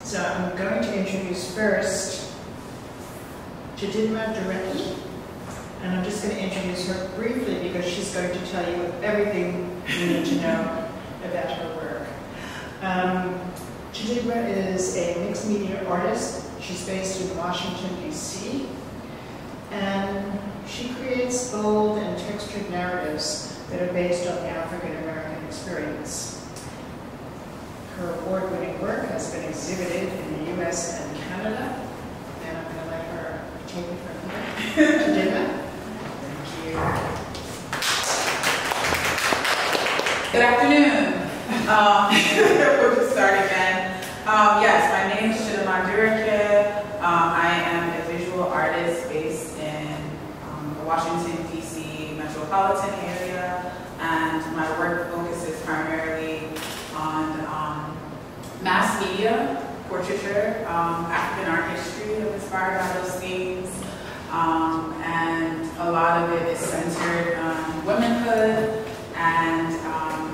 So I'm going to introduce first Chidinma Dureke, and I'm just going to introduce her briefly because she's going to tell you everything you need to know about her work. Chidinma is a mixed media artist. She's based in Washington, D.C., and she creates bold and textured narratives that are based on the African American experience. Her award-winning work has been exhibited in the U.S. and Canada, and I'm going to let her take it from here. Chidinma. Thank you. Good afternoon. We'll just start again. Yes, my name is Chidinma Dureke. I am a visual artist based in the Washington, D.C. metropolitan area, and my work focuses primarily on mass media, portraiture, African art history inspired by those themes, and a lot of it is centered on womanhood, and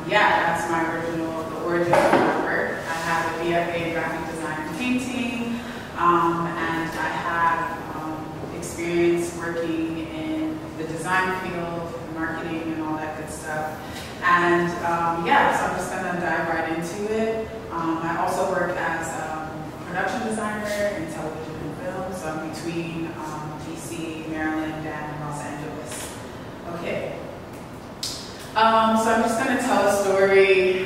yeah, that's the origin of my work. I have a BFA in graphic design and painting, and I have experience working in the design field, marketing, and all that good stuff. And yeah, so I'm just going to dive right into it. I also work as a production designer in television and film, so I'm between DC, Maryland, and Los Angeles. Okay. So I'm just going to tell a story.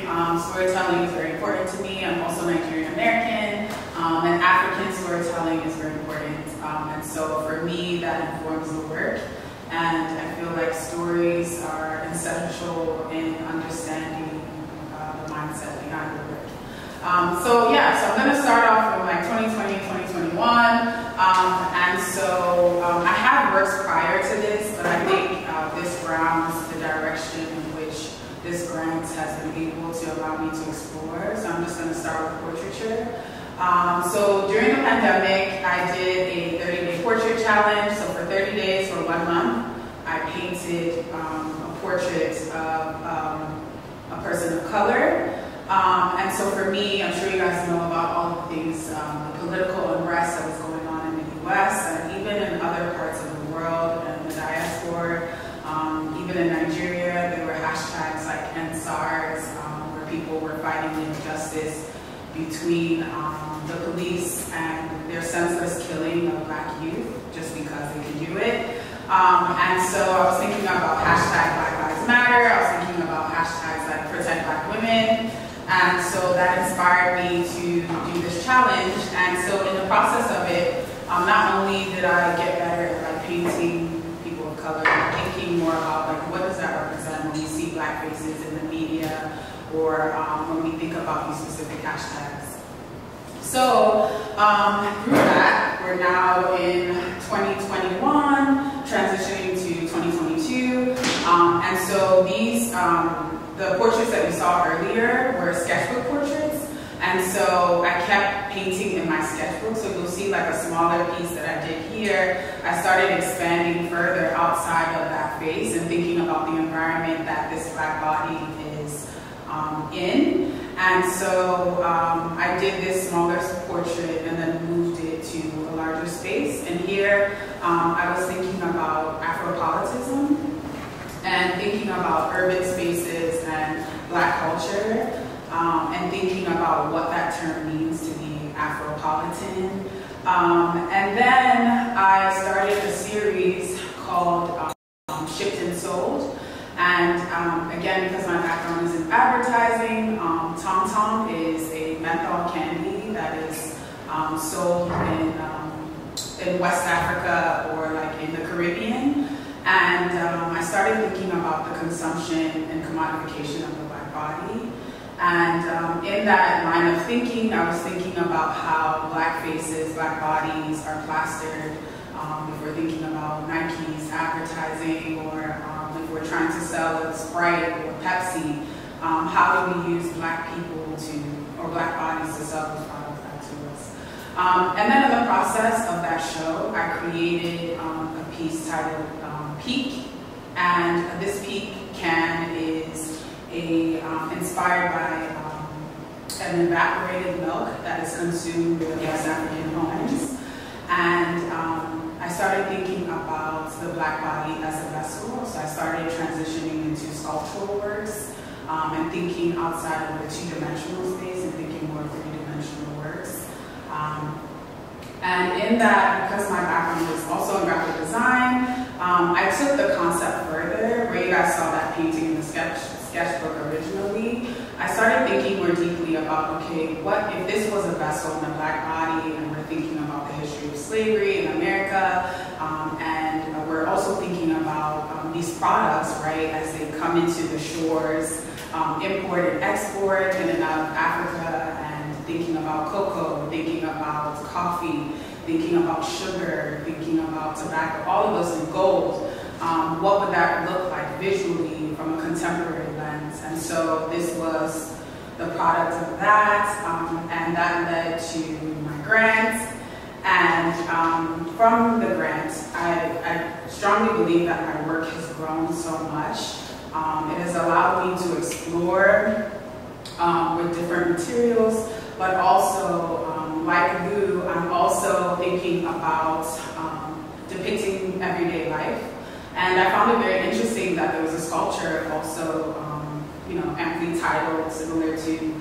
Storytelling is very important to me. I'm also Nigerian American, and African storytelling is very important. And so for me, that informs the work. And I feel like stories are essential in understanding the mindset behind the work. So yeah, so I'm going to start off with like 2020, 2021. And so I had works prior to this, but I think this grounds the direction in which this grant has been able to allow me to explore. So I'm just going to start with portraiture. So during the pandemic, I did a 30-day portrait challenge. So for 30 days, for 1 month, I painted a portrait of a person of color. And so for me, I'm sure you guys know about all the things, the political unrest that was going on in the US and even in other parts of the world and the diaspora. Even in Nigeria, there were hashtags like EndSARS, where people were fighting the injustice between the police and their senseless killing of Black youth just because they can do it. And so I was thinking about hashtag Black Lives Matter. I was thinking about hashtags like Protect Black Women. And so that inspired me to do this challenge. And so in the process of it, not only did I get better at like painting people of color, but thinking more about like what does that represent when we see Black faces in the media or when we think about these specific hashtags. So through that, we're now in 2021, transitioning to 2022. And so these, the portraits that we saw earlier were sketchbook portraits. And so I kept painting in my sketchbook. So you'll see like a smaller piece that I did here. I started expanding further outside of that face and thinking about the environment that this Black body is in. And so I did this smaller portrait and then moved it to a larger space. And here I was thinking about Afropoliticism and thinking about urban spaces and Black culture and thinking about what that term means to be Afropolitan. And then I started a series called Shipped and Sold. And again, because my background is in advertising, Tom Tom is a menthol candy that is sold in West Africa or like in the Caribbean. And I started thinking about the consumption and commodification of the Black body. And in that line of thinking, I was thinking about how Black faces, Black bodies are plastered. If we're thinking about Nike's advertising or if we're trying to sell a Sprite or Pepsi, how do we use Black people or Black bodies to sell those products back to us? And then in the process of that show, I created a piece titled Peak. And this peak can is inspired by an evaporated milk that is consumed in West African homes. And I started thinking about the black body as a vessel. So I started transitioning into sculptural works and thinking outside of the two-dimensional space and thinking more three-dimensional works. And in that, because my background is also in graphic design, I took the concept further, where you guys saw that painting in the sketchbook originally. I started thinking more deeply about, okay, what if this was a vessel in a black body, and we're thinking about the history of slavery in America, and we're also thinking about these products, right, as they come into the shores, import and export in and out of Africa, and thinking about cocoa, thinking about coffee, thinking about sugar, thinking about tobacco, all of those in gold. What would that look like visually from a contemporary lens? And so this was the product of that, and that led to my grant. And from the grant, I strongly believe that my work has grown so much. It has allowed me to explore with different materials, but also, like Liu, I'm also thinking about depicting everyday life. And I found it very interesting that there was a sculpture also, amply titled, similar to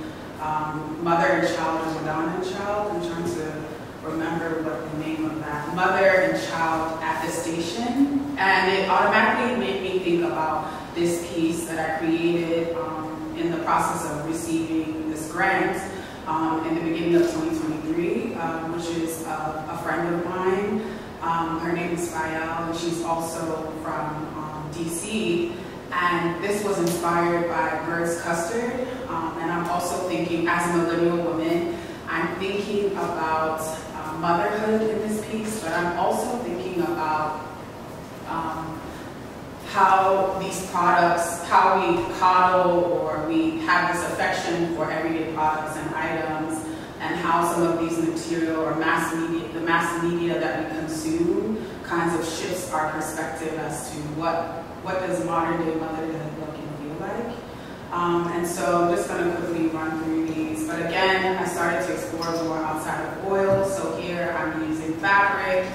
Mother and Child or Madonna and Child. I'm trying to remember what the name of that. Mother and Child at the Station. And it automatically made me think about this piece that I created in the process of receiving this grant in the beginning of 2023, which is a friend of mine. Her name is Fael, and she's also from DC. And this was inspired by Bird's Custard. And I'm also thinking, as a millennial woman, I'm thinking about motherhood in this piece, but I'm also thinking about how these products, how we coddle or we have this affection for everyday products and items, and how some of these material or mass media, the mass media that we consume, kinds of shifts our perspective as to what does modern day motherhood look and feel like. And so I'm just going to quickly run through these. But again, I started to explore more outside of oil. So here I'm using fabric,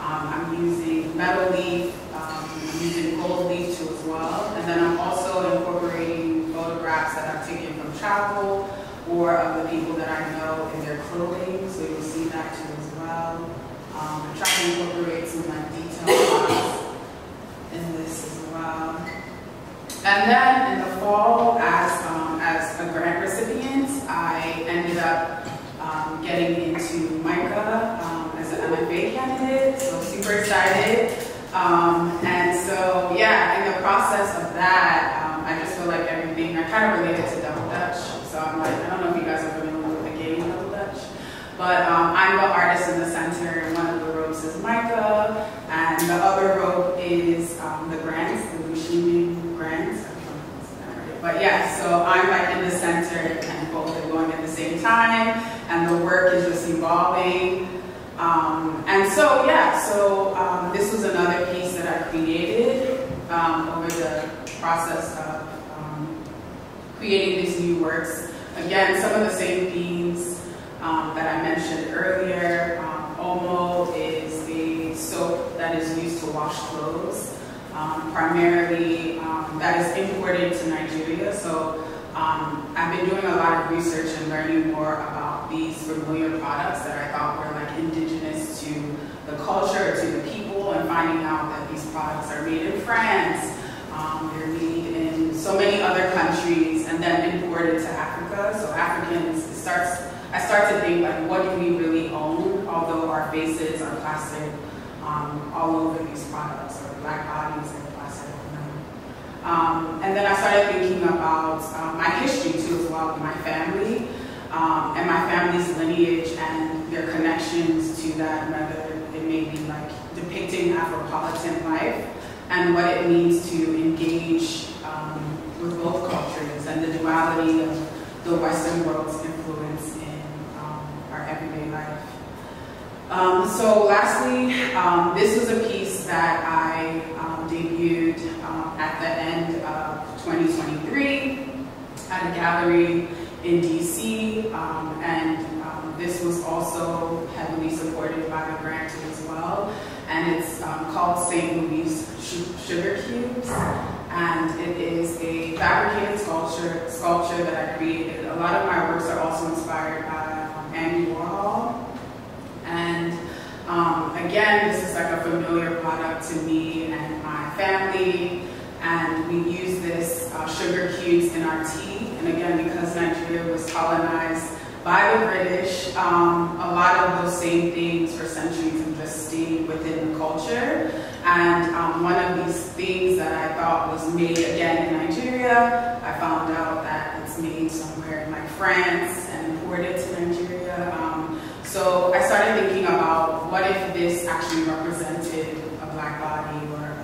I'm using metal leaf, I'm using gold leaf too as well. And then I'm also incorporating photographs that I've taken from travel or of the people that I know in their clothing. So you'll see that too as well. I'm trying to incorporate some like details in this as well. And then in the fall, as a grant recipient, I ended up getting into MICA as an MFA candidate, so super excited. And so, yeah, in the process of that, I just feel like everything, I kind of related to Double Dutch. So I'm like, I don't know if you guys are familiar with the game Double Dutch, but I'm the artist in the center, and one of the ropes is MICA, and the other rope is the grants, the Liu Shiming grants. But yeah, so I'm like in the center and both are going at the same time, and the work is just evolving. And so yeah, so this was another piece that I created over the process of creating these new works. Again, some of the same themes that I mentioned earlier. Omo is a soap that is used to wash clothes. Primarily that is imported to Nigeria. So I've been doing a lot of research and learning more about these familiar products that I thought were like indigenous to the culture, to the people, and finding out that these products are made in France, they're made in so many other countries, and then imported to Africa. So Africans, I start to think like, what do we really own, although our faces are plastered all over these products, or black bodies are plastered on them. And then I started thinking about my history too as well, my family, and my family's lineage and their connections to that, whether it may be like depicting Afropolitan life and what it means to engage with both cultures and the duality of the Western world's influence in our everyday life. So lastly, this was a piece that I debuted at the end of 2023 at a gallery in DC, and this was also heavily supported by the grantee as well. And it's called St. Louis Sugar Cubes, and it is a fabricated sculpture that I created. A lot of my works are also inspired by Andy Warhol. And again, this is like a familiar product to me and my family, and we use this sugar cubes in our tea. And again, because Nigeria was colonized by the British, a lot of those same things for centuries have just stayed within the culture. And one of these things that I thought was made again in Nigeria, I found out that it's made somewhere in like France and imported to Nigeria. So I started thinking about what if this actually represented a black body, or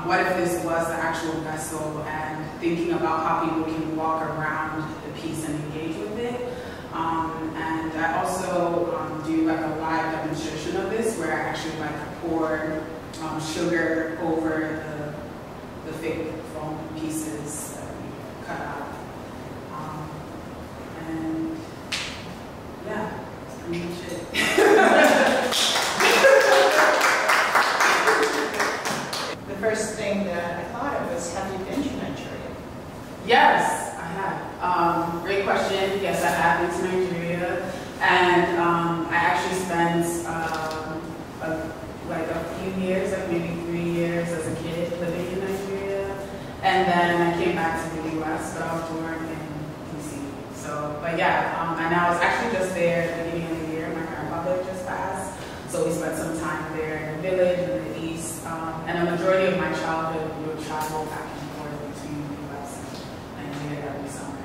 what if this was the actual vessel, and thinking about how people can walk around the piece and engage with it. And I also do like a live demonstration of this where I actually like pour sugar over the fake foam pieces that we cut out. And yeah. The first thing that I thought of was, have you been to Nigeria? Yes, I have. Great question. Yes, I have been to Nigeria, and I actually spent like a few years, like maybe 3 years as a kid living in Nigeria, and then I came back to the U.S., but I was born in DC. So, but yeah, and I was actually just there at the beginning of the year. My grandfather just passed, so we spent some time there in the village in the east, and a majority of my childhood we would travel back and forth between the U.S. and Nigeria every summer.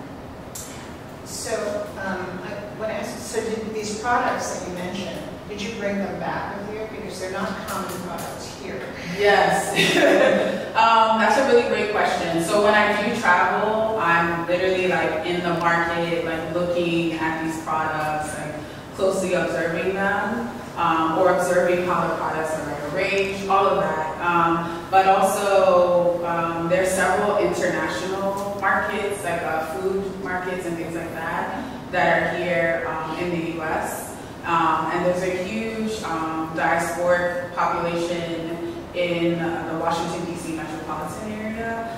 So, I want to ask, so did these products that you mentioned, did you bring them back with you? Because they're not common products here. Yes. That's a really great question. So when I do travel, I'm literally like in the market, like looking at these products, like closely observing them, or observing how the products are like arranged, all of that. But also, there's several international markets, like food markets and things like that, that are here in the U.S. And there's a huge diasporic population in the Washington, D.C. metropolitan area.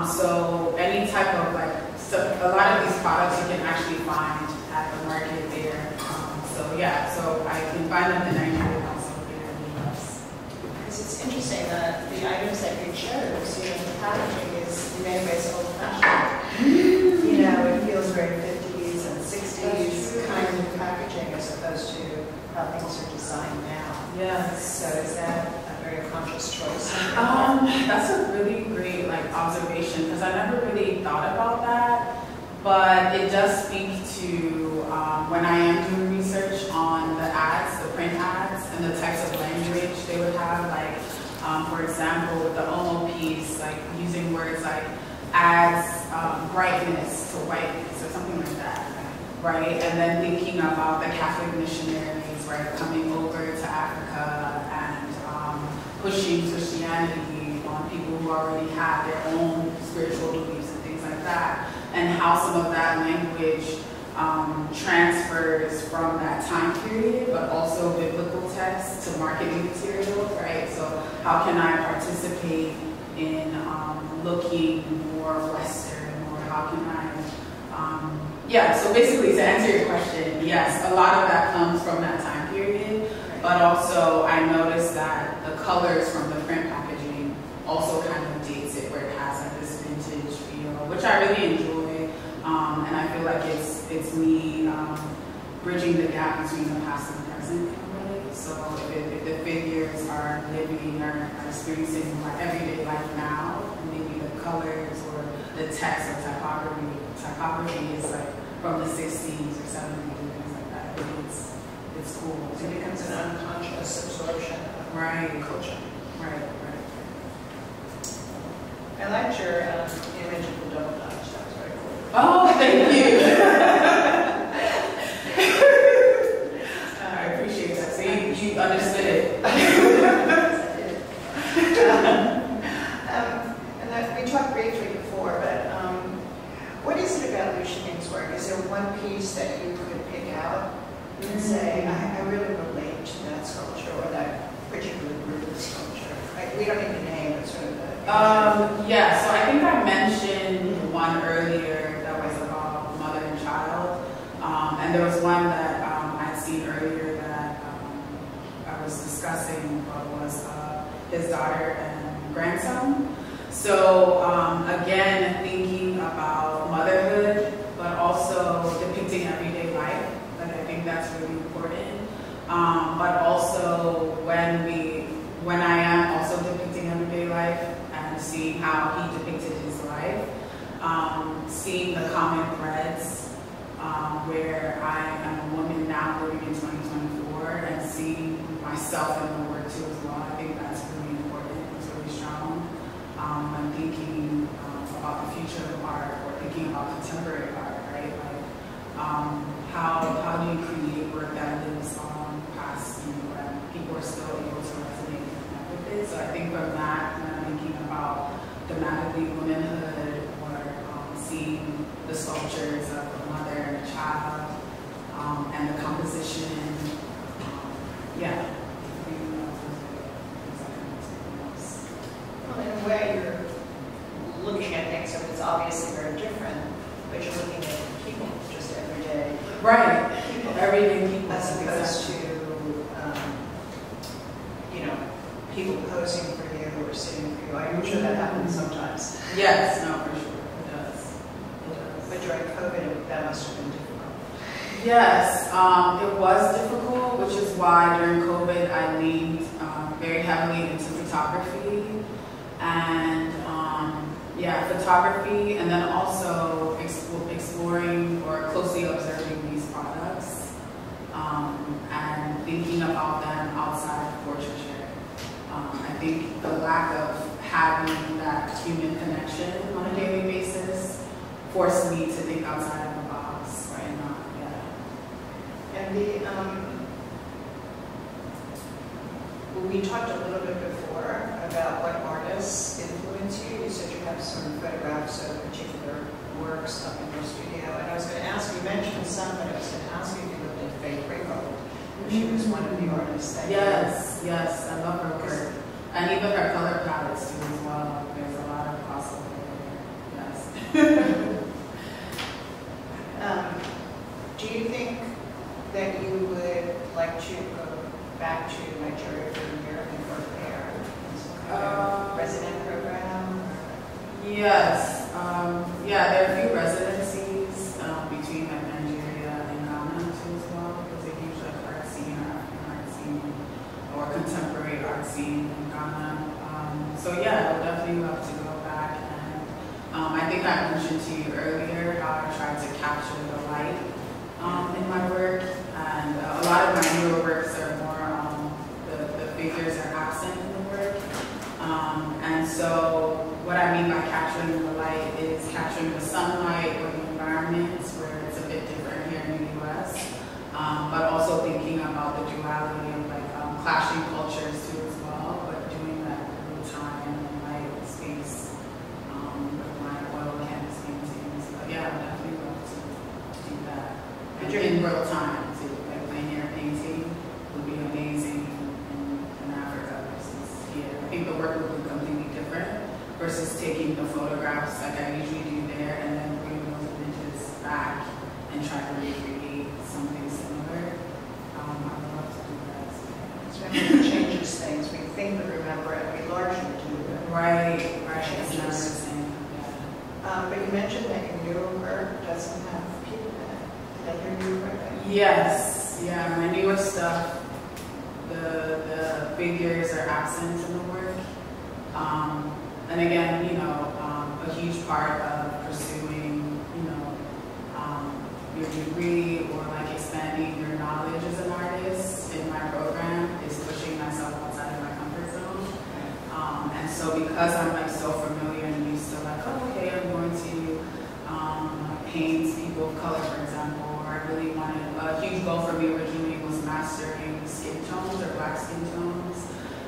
So any type of like, a lot of these products you can actually find at the market there. So yeah, so I can find them in Nigeria and also here in the U.S. Because it's interesting that the items that you chose, you know, the packaging is in many ways old-fashioned. You know, it feels very 50s and 60s kind of packaging as opposed to how things are designed now. Yes. So is that a very conscious choice? That's a really great like observation, because I never really thought about that, but it does speak to when I am doing research on the ads, the print ads, and the types of language they would have, like for example with the Omo piece, like using words like adds brightness to whiteness or something like that, right? And then thinking about the Catholic missionaries, right, coming over to Africa and pushing Christianity on people who already have their own spiritual beliefs and things like that, and how some of that language transfers from that time period, but also biblical texts to marketing materials, right? So how can I participate in looking more Western, or how can I, yeah, so basically to answer your question, yes, a lot of that comes from that time period, but also I noticed that the colors from the print packaging also kind of dates it, where it has like this vintage feel, which I really enjoy. And I feel like it's me bridging the gap between the past and the present in a way. So if the figures are living or are experiencing like everyday life now, and maybe the colors or the text or typography is like from the 60s or 70s and things like that. I think it's cool. It becomes an unconscious absorption of culture. Right. I liked your image of the double dutch. That was very cool. Oh, thank you. I appreciate that. So you understood it. And that we talked briefly before, but what is it about Liu Shiming's work? Is Yeah, so I think I mentioned one earlier that was about mother and child. And there was one that I'd seen earlier that I was discussing was his daughter and grandson. So again, thinking about motherhood, but also depicting everyday life. Like I think that's really important. But also when I am also depicting everyday life and seeing how he depicted his life, seeing the common threads where I am a woman now living in 2024 and seeing myself in the work too as well. I think that's really important. It's really strong. When thinking about the future of art or thinking about contemporary art, right? Like how do you create work that lives on past you when people are still able to resonate and connect with it? So I think from that, when I'm thinking about thematically womanhood or seeing the sculptures of a mother and a child and the composition, yeah. Well, in a way, you're looking at things, so it's obviously very different, but you're looking at people, just everyday. Right. People. Everyday people. As opposed to, people posing for you or sitting for you. I'm sure that happens sometimes. Yes, no, for sure. It does. But during COVID, that must have been difficult. Yes, it was difficult, which is why during COVID I leaned very heavily into photography and photography, and then also exploring or closely observing these products and thinking about them outside of portraiture. I think the lack of having that human connection on a daily basis forced me to think outside of the box right now. Yeah. And we talked a little bit before about what artists influence you. You said you have some photographs of particular works up in your studio. And I was going to ask, you mentioned some, but I was going to ask you if you looked at Faith Ringgold. She was one of the artists that Yes, I love her work. And even her color palettes too as well. There's a lot of crossover there. Yes. Do you think that you would like to go back to Nigeria for a year and work there in some kind of resident program? Yes. There are a few residencies between like Nigeria and Ghana too as well. There's a huge like art scene or African art scene or contemporary art scene in Ghana. So yeah, I would definitely love to go back. And I think I mentioned to you earlier how I tried to capture the light in my work, and a lot of my newer works are more the figures are absent in the work. And so what I mean by capturing the light is capturing the sunlight or the environments where it's a bit different here in the US, but also thinking about the duality of like clashing cultures too as well, but doing that real time and light space with my oil canvas paintings. But yeah, I would definitely love to do that. And in real time too, like plein air painting would be amazing in Africa versus here. I think the work would be completely different versus taking the photographs like I usually do there and then bring those images back and try to recreate something similar. I would love to do that. It changes things. We think we remember it, we largely do. Right. It's never the same. Yeah. But you mentioned that your newer work doesn't have people in it. Is that your new work? Yes. Yeah, my newer stuff, the figures are absent in the work. And again, a huge part of pursuing, your degree or like expanding your knowledge as an artist in my program is pushing myself outside of my comfort zone. And so because I'm like so familiar and used to like, oh, okay, I'm going to paint people of color, for example, or I really wanted, a huge goal for me originally was mastering skin tones or black skin tones,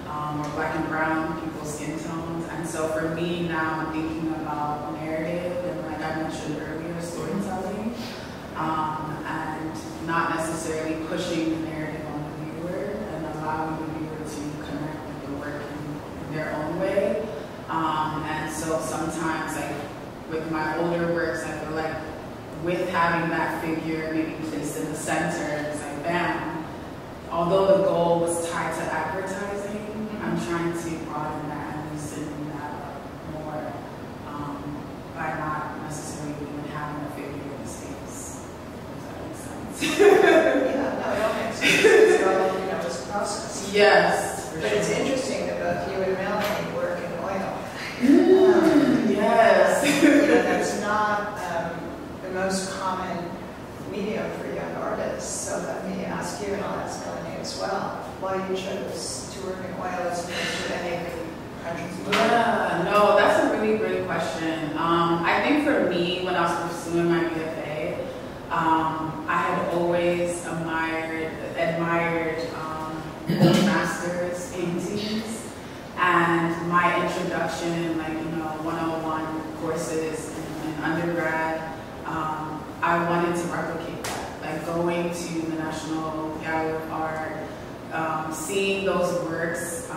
or black and brown people's skin tones. And so for me now, I'm thinking about narrative and like I mentioned earlier, storytelling. And not necessarily pushing the narrative on the viewer and allowing the viewer to connect with the work in their own way. older works, I feel like with having that figure maybe placed in the center, it's like, bam. Although the goal was tied to advertising, I'm trying to broaden that and loosen that up more by not necessarily even having a figure in the space. Does that make sense? Yeah, no, it all makes sense. It's all, it's a process. Yes. But it's interesting that both you and Melanie work in oil. Yes. That's not the most common medium for young artists. So let me ask you, and I'll ask Melanie as well, why you chose to work in oil as opposed to any of the hundreds of Yeah, no, that's a really great question. I think for me, when I was pursuing my BFA, I had always admired master's paintings, and my introduction, 101 courses in undergrad, I wanted to replicate that, like going to the National Gallery of Art, seeing those works,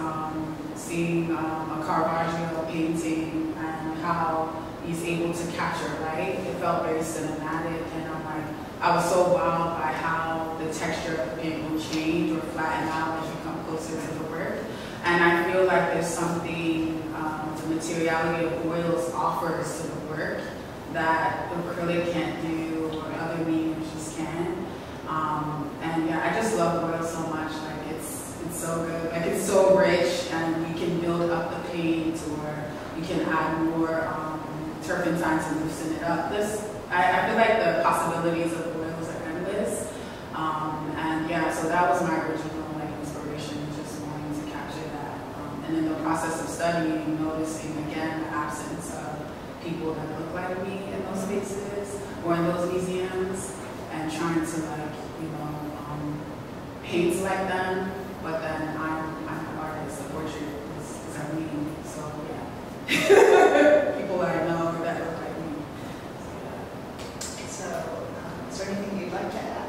seeing a Caravaggio painting and how he's able to capture light. It felt very cinematic, and I was so wowed by how the texture of the paint will change or flatten out as you come closer to the work. And I feel like there's something the materiality of oils offers to the work that acrylic can't do or other mediums just can. And yeah, I just love oil so much. Like it's so good. Like it's so rich, and you can build up the paint, or you can add more turpentine to loosen it up. I feel like the possibilities of oils are endless. And yeah, so that was my original inspiration, just wanting to capture that. And in the process of studying, noticing again the absence of people that look like me in those spaces or in those museums, and trying to paint like them, but then I'm an artist. The portrait is a me. So yeah, people that I know that look like me. So, is there anything you'd like to add?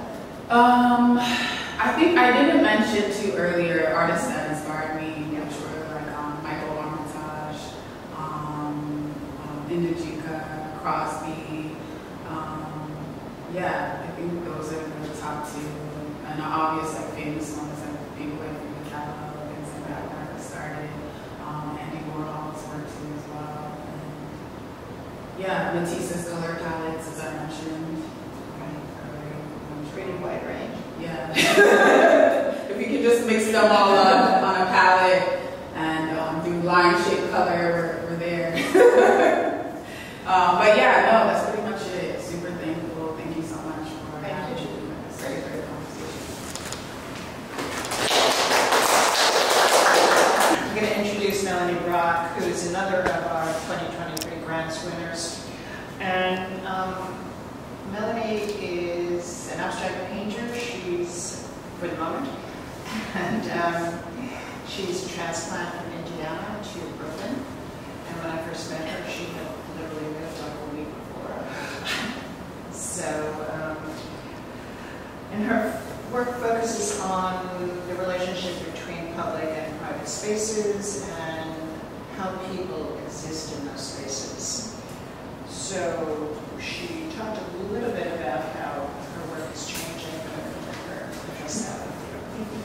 I think I didn't mention too earlier artists that inspired me, which were like Michael Armitage, Indijika, Crosby. Yeah, I think those are the top two. And obvious, famous ones, people like Frida Kahlo, things like that, when I first started. Andy Warhol's work too as well. And yeah, Matisse's color palettes, as I mentioned. Pretty wide range. Yeah. If you can just mix them all up on a palette and do line-shaped color, we're there. But yeah, no, that's pretty much it. Super thankful. Thank you so much for having me. Great conversation. I'm going to introduce Melanie Brock, who is another of our 2023 grants winners. And Melanie is an abstract painter. She's, for the moment, and she's a transplant from Indiana to Brooklyn. And when I first met her, she had literally moved like a week before. So, and her work focuses on the relationship between public and private spaces and how people exist in those spaces. So she talked a little bit about how her work is changing, but I'm going to let her address that with you.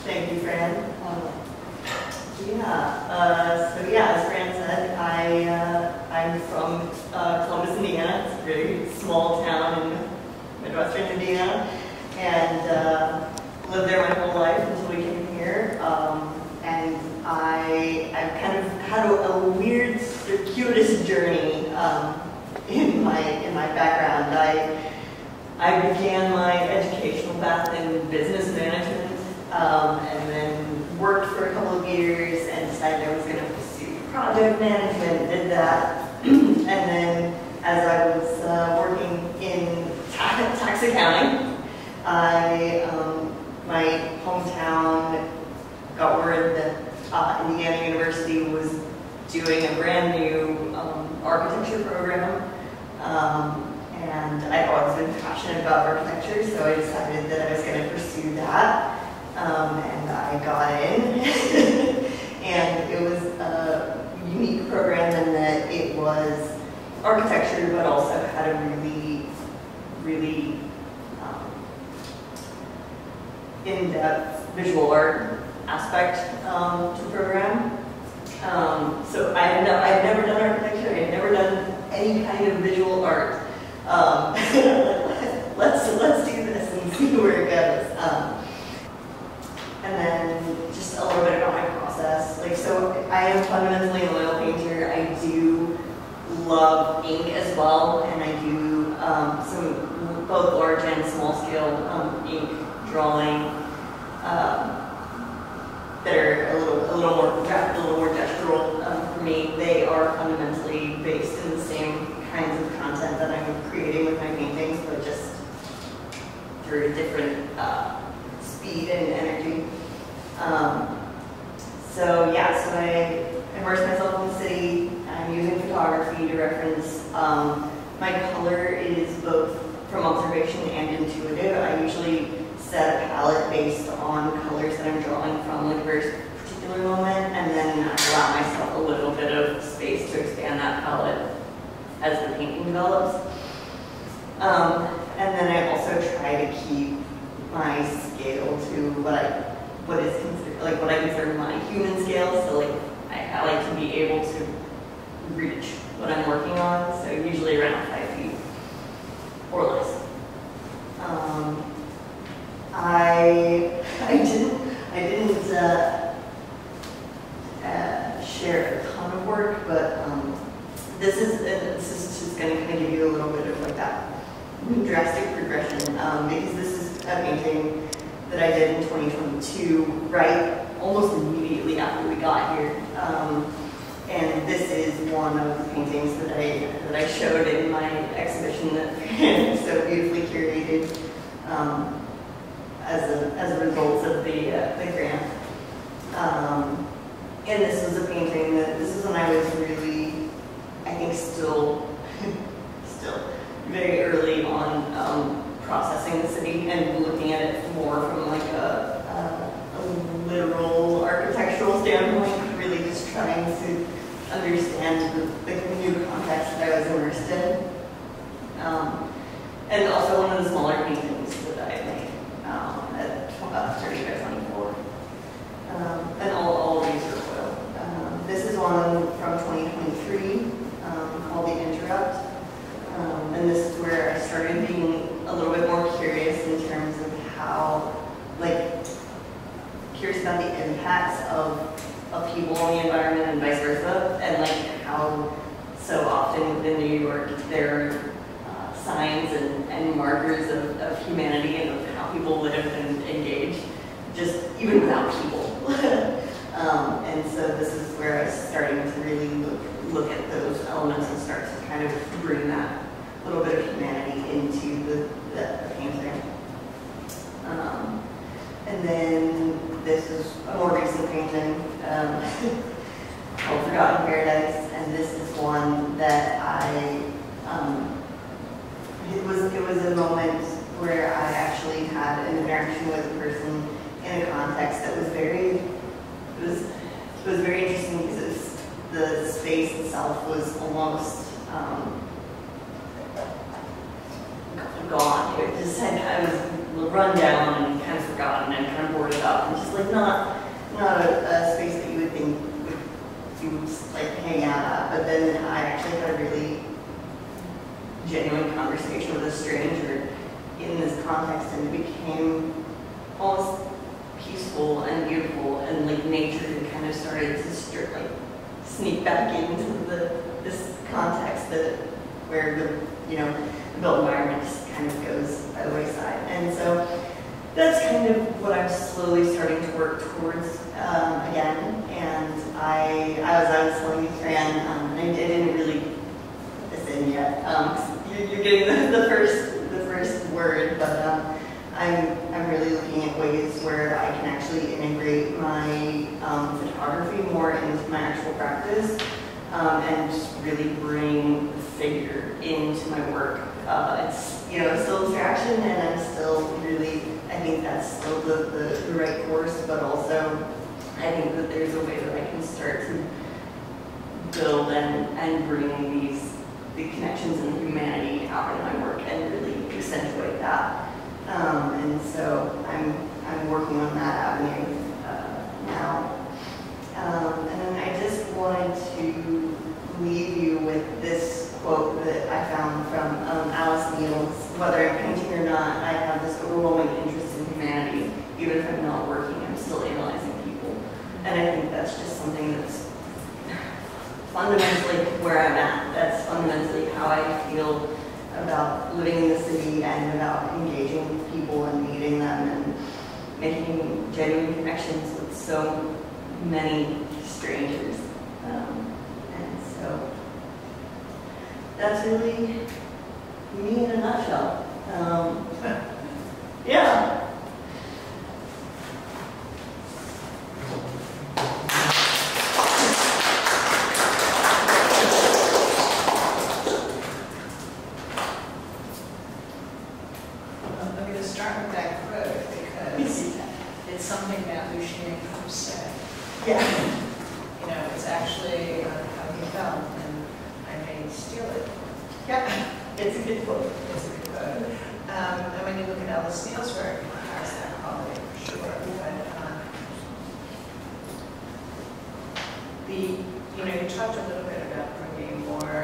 Thank you, Fran. As Fran said, I'm from Columbus, Indiana. It's a very small town in Midwestern Indiana, and lived there my whole life until we came here. And I've kind of had a weird, circuitous journey in my background. I began my educational path in business management, and then worked for a couple of years and decided I was going to pursue project management, did that. And then as I was working in tax accounting, my hometown got word that Indiana University was doing a brand new architecture program. And I'd always been passionate about architecture, so I decided that I was going to pursue that, and I got in. And it was a unique program in that it was architecture, but also had a really in-depth visual art aspect to the program. So I've never done architecture. I've never done any kind of visual art. Let's do this and see where it goes. And then just a little bit about my process. Like, so I am fundamentally an oil painter. I do love ink as well, and I do some both large and small scale ink drawing that are a little more gestural for me. They are fundamentally based in the same kinds of content that I'm creating with my paintings, but just through a different speed and energy. So yeah, so I immerse myself in the city. I'm using photography to reference. My color is both from observation and intuitive. I usually set a palette based on colors that I'm drawing from like a very particular moment, and then I allow myself a little bit of space to expand that palette as the painting develops. And then I also try to keep my scale to what I consider my human scale. So like I like to be able to reach what I'm working on. So usually around 5 feet or less. I didn't share a ton of work, but this is just going to kind of give you a little bit of like that drastic progression, because this is a painting that I did in 2022, right almost immediately after we got here. And this is one of the paintings that I showed in my exhibition that Fran so beautifully curated as a result of the grant. And this was a painting this is when I was really, I think, still very early on processing the city and looking at it more from like a literal architectural standpoint, really just trying to understand the new context that I was immersed in. And also one of the smaller paintings that I made at 30 by 24. And all of these are oil. This is one from 2023 called The Interrupt. And this is where I started being a little bit more curious in terms of how, curious about the impacts of people on the environment and vice versa, and how so often within New York there are signs and markers of humanity and of how people live and engage, just even without people. And so this is where I was starting to really look at those elements and start to kind of bring that little bit of humanity into the painting. And then this is a more recent painting called Forgotten Paradise, and this is one that it was a moment where I actually had an interaction with a person in a context that was very interesting, because the space itself was almost gone. It just I was run down and kind of forgotten and kind of boarded up, and just not a space that you would think you would hang out at. But then I actually had a really genuine conversation with a stranger in this context, and it became almost peaceful and beautiful, and nature had kind of started to sneak back into this context where the built environment just kind of goes by the wayside. And so that's kind of what I'm slowly starting to work towards again. And I was telling you, Fran, and I didn't really put this in yet. You're getting the first word, but I'm really looking at ways where I can actually integrate my photography more into my actual practice, and just really bring the figure into my work. It's still abstraction, and I'm still really I think that's still the right course, but also I think that there's a way that I can start to build and bring the connections and the humanity out in my work and really accentuate that. And so I'm working on that avenue now. And then I just wanted to leave you with this quote that I found from Alice Neal's, "Whether I'm painting or not, I have this overwhelming interest in humanity. Even if I'm not working, I'm still analyzing people." And I think that's just something that's fundamentally where I'm at. That's fundamentally how I feel about living in the city and about engaging with people and meeting them and making genuine connections with so many strangers. And so that's really me in a nutshell. Yeah. I'm going to start with that quote because it's something that Liu Shiming said. Yeah. You know, it's actually how he felt, and I may steal it. Yeah. It's a good quote. It's a good quote. And when you look at Alice Neal's work, it has that quality for sure. But you talked a little bit about bringing more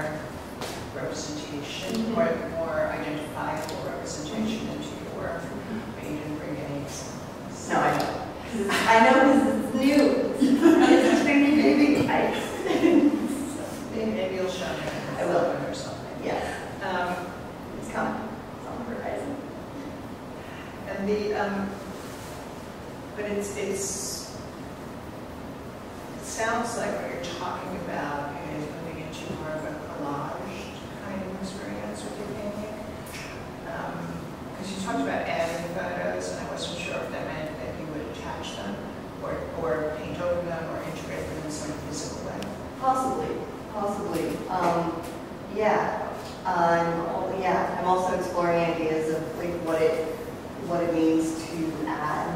representation, more identifiable representation into your work, but you didn't bring any examples. No, I know. I know because it's new. It's baby pipes. Maybe you'll show me. I will. Or something. Yes. It's coming. It's on the horizon. And but it sounds like what you're talking about is moving into more of a collage kind of experience with your painting. Because you talked about adding photos, and I wasn't sure if that meant that you would attach them or paint over them or integrate them in some physical way. Possibly. Yeah. I'm also exploring ideas of like what it means to add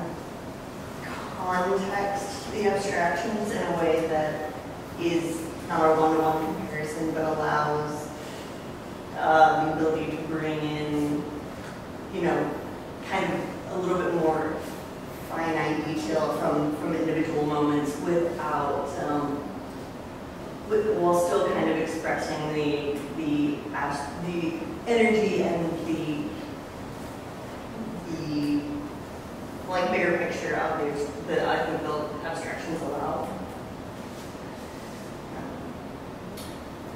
context to the abstractions in a way that is not a one-to-one comparison, but allows the ability to bring in, kind of a little bit more finite detail from individual moments without, while still kind of expressing the energy and the like bigger picture out there that I think the abstractions allow.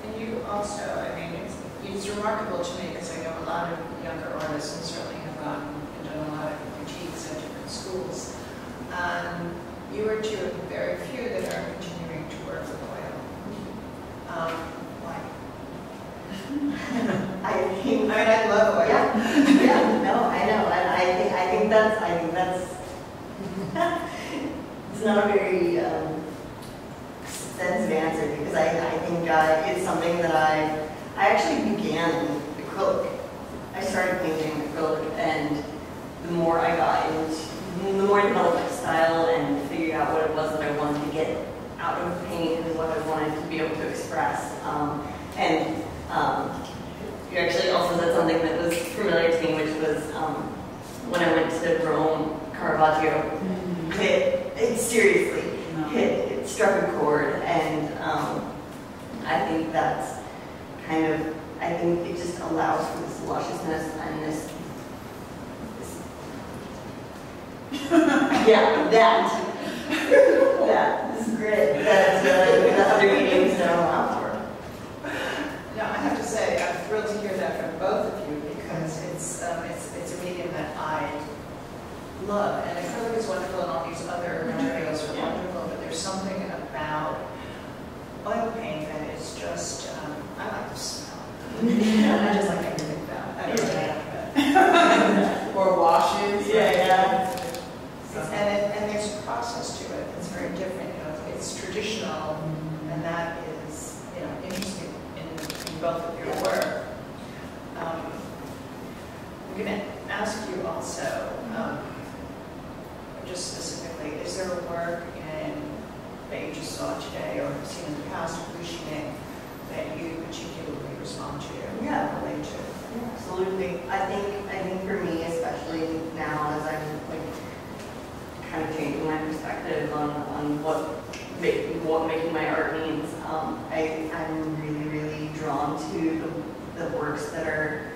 And you also, it's remarkable to me because I know a lot of younger artists and certainly have gone and done a lot of critiques at different schools. You are two of the very few that are continuing to work with oil. Why? I love oil. Yeah, no, I know, and I think that's it's not a very extensive answer because I think it's something that I actually began in acrylic. I started painting acrylic, and the more I developed my style and figured out what it was that I wanted to get out of paint and what I wanted to be able to express. You actually also said something that was familiar to me, which was when I went to Rome, Caravaggio it struck a chord, and I think that's I think it just allows for this lusciousness and this this grit that the other mediums don't allow for. Now, I have to say, I'm thrilled to hear that from both of you because it's a medium that I love, and acrylic is wonderful, and all these other materials are wonderful, but there's something about oil paint that is just, I like the smell. I just like everything about it. I don't really like it. Or washes. Yeah. And there's a process to it that's very different. It's traditional, and that is, interesting in both of your work. I'm going to ask you also, I'm really, really drawn to the works that are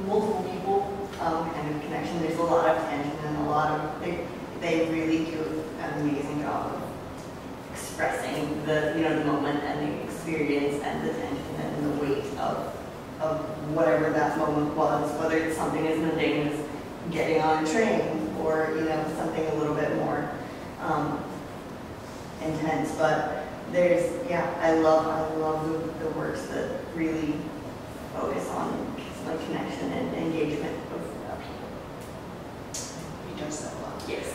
multiple people kind of connection. There's a lot of tension and a lot of, they really do an amazing job of expressing the, the moment and the experience and the tension and the weight of whatever that moment was, whether it's something as mundane as getting on a train or, something a little bit more intense. But there's, I love the works that really focus on like connection and engagement with people. He does that a lot. Yes.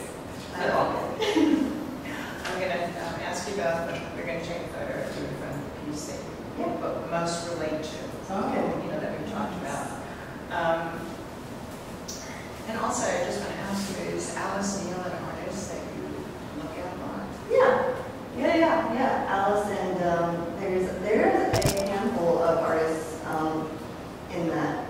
I love it. I'm going to ask you about, we're going to take a photo of you from the piece that you most relate to, Okay. That we talked about. And also, I just want to ask you, is Alice Neal an artist that you look at a lot? Yeah. Alice, and there's a handful of artists in that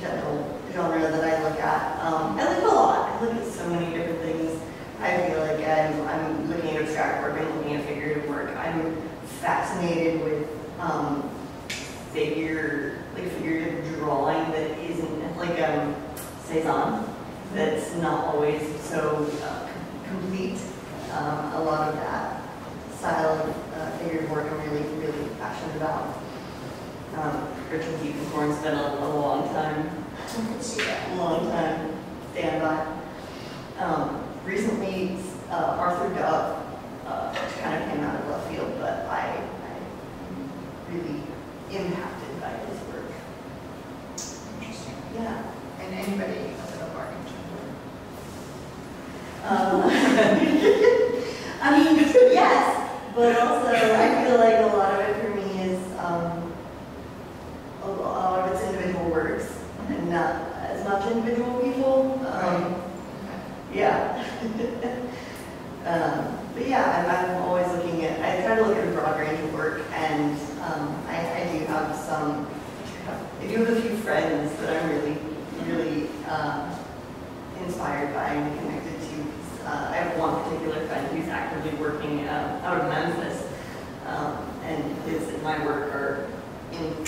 general genre that I look at. I look a lot. I look at so many different things. I feel like I'm looking at abstract work, I'm looking at figurative work. I'm fascinated with figurative drawing that isn't like Cézanne, that's not always so complete. A lot of that style of figurative work I'm really, really passionate about. Richard Deacon's been a long time. I can see that. A long time stand by. Recently, Arthur Dove kind of came out of left field, but I'm really impacted by his work. Interesting. Yeah. And anybody other than Mark I mean, yes, but also I feel like a lot of it for me is a lot of it's individual works and not as much individual people. Yeah. But yeah, I'm always looking at, I try to look at a broad range of work, and I do have a few friends that I'm really, really inspired by and connected to. I have one particular friend who's actively working out of Memphis, and his and my work are in